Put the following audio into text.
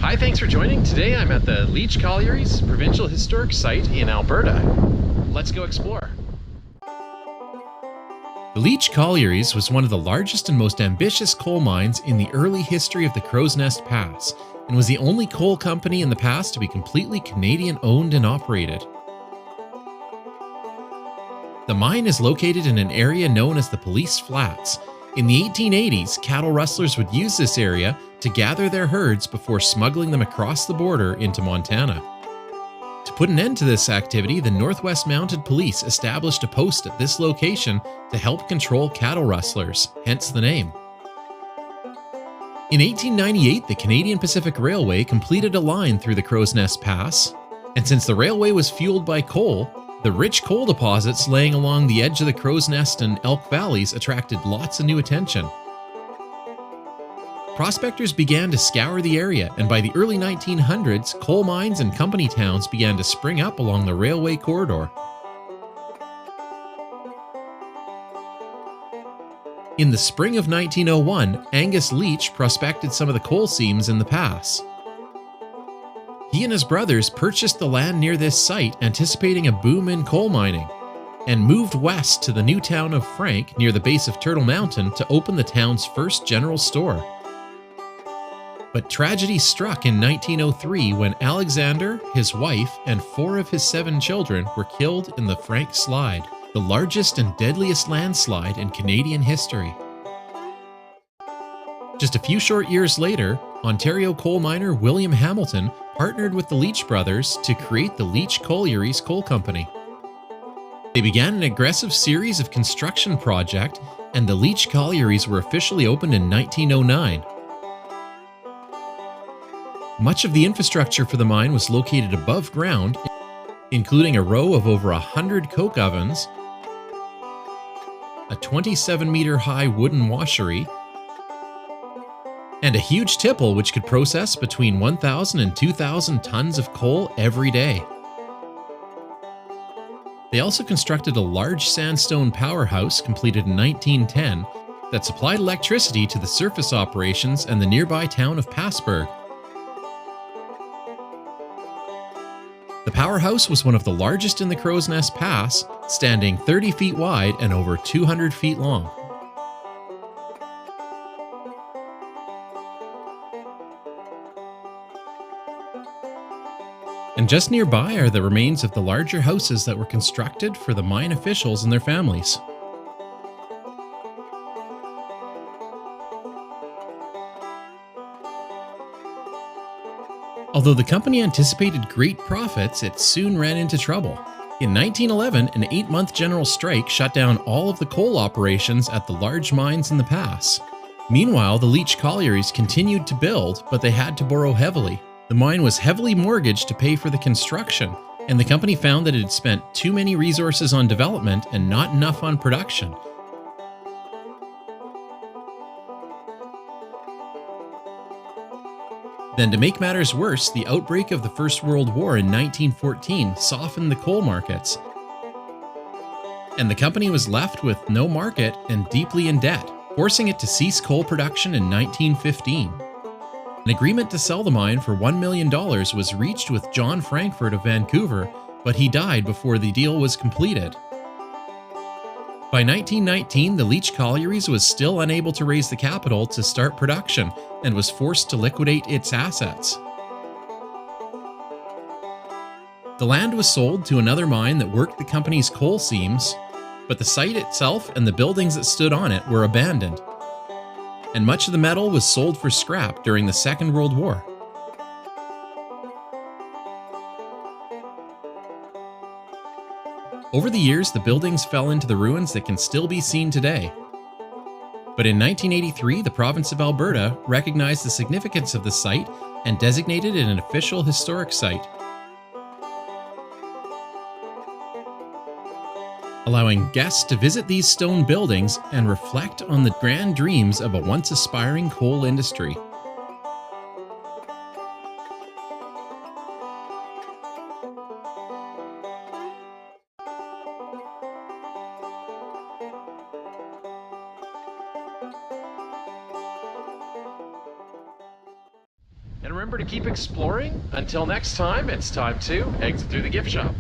Hi, thanks for joining. Today I'm at the Leitch Collieries Provincial Historic Site in Alberta. Let's go explore. The Leitch Collieries was one of the largest and most ambitious coal mines in the early history of the Crowsnest Pass, and was the only coal company in the past to be completely Canadian owned and operated. The mine is located in an area known as the Police Flats. In the 1880s, cattle rustlers would use this area to gather their herds before smuggling them across the border into Montana. To put an end to this activity, the Northwest Mounted Police established a post at this location to help control cattle rustlers, hence the name. In 1898, the Canadian Pacific Railway completed a line through the Crowsnest Pass, and since the railway was fueled by coal, the rich coal deposits laying along the edge of the Crowsnest and Elk Valleys attracted lots of new attention. Prospectors began to scour the area, and by the early 1900s, coal mines and company towns began to spring up along the railway corridor. In the spring of 1901, Angus Leitch prospected some of the coal seams in the pass. He and his brothers purchased the land near this site, anticipating a boom in coal mining, and moved west to the new town of Frank near the base of Turtle Mountain to open the town's first general store. But tragedy struck in 1903 when Alexander, his wife, and 4 of his 7 children were killed in the Frank Slide, the largest and deadliest landslide in Canadian history. Just a few short years later, Ontario coal miner William Hamilton partnered with the Leitch brothers to create the Leitch Collieries Coal Company. They began an aggressive series of construction projects, and the Leitch Collieries were officially opened in 1909. Much of the infrastructure for the mine was located above ground, including a row of over 100 coke ovens, a 27-meter-high wooden washery, and a huge tipple which could process between 1,000 and 2,000 tons of coal every day. They also constructed a large sandstone powerhouse completed in 1910 that supplied electricity to the surface operations and the nearby town of Passburg. The powerhouse was one of the largest in the Crowsnest Pass, standing 30 feet wide and over 200 feet long. And just nearby are the remains of the larger houses that were constructed for the mine officials and their families. Although the company anticipated great profits, it soon ran into trouble. In 1911, an 8-month general strike shut down all of the coal operations at the large mines in the pass. Meanwhile, the Leitch Collieries continued to build, but they had to borrow heavily. The mine was heavily mortgaged to pay for the construction, and the company found that it had spent too many resources on development and not enough on production. Then, to make matters worse, the outbreak of the First World War in 1914 softened the coal markets, and the company was left with no market and deeply in debt, forcing it to cease coal production in 1915. An agreement to sell the mine for $1 million was reached with John Frankfurt of Vancouver, but he died before the deal was completed. By 1919, the Leitch Collieries was still unable to raise the capital to start production and was forced to liquidate its assets. The land was sold to another mine that worked the company's coal seams, but the site itself and the buildings that stood on it were abandoned, and much of the metal was sold for scrap during the Second World War. Over the years, the buildings fell into the ruins that can still be seen today. But in 1983, the province of Alberta recognized the significance of the site and designated it an official historic site, allowing guests to visit these stone buildings and reflect on the grand dreams of a once aspiring coal industry. And remember to keep exploring. Until next time, it's time to exit through the gift shop.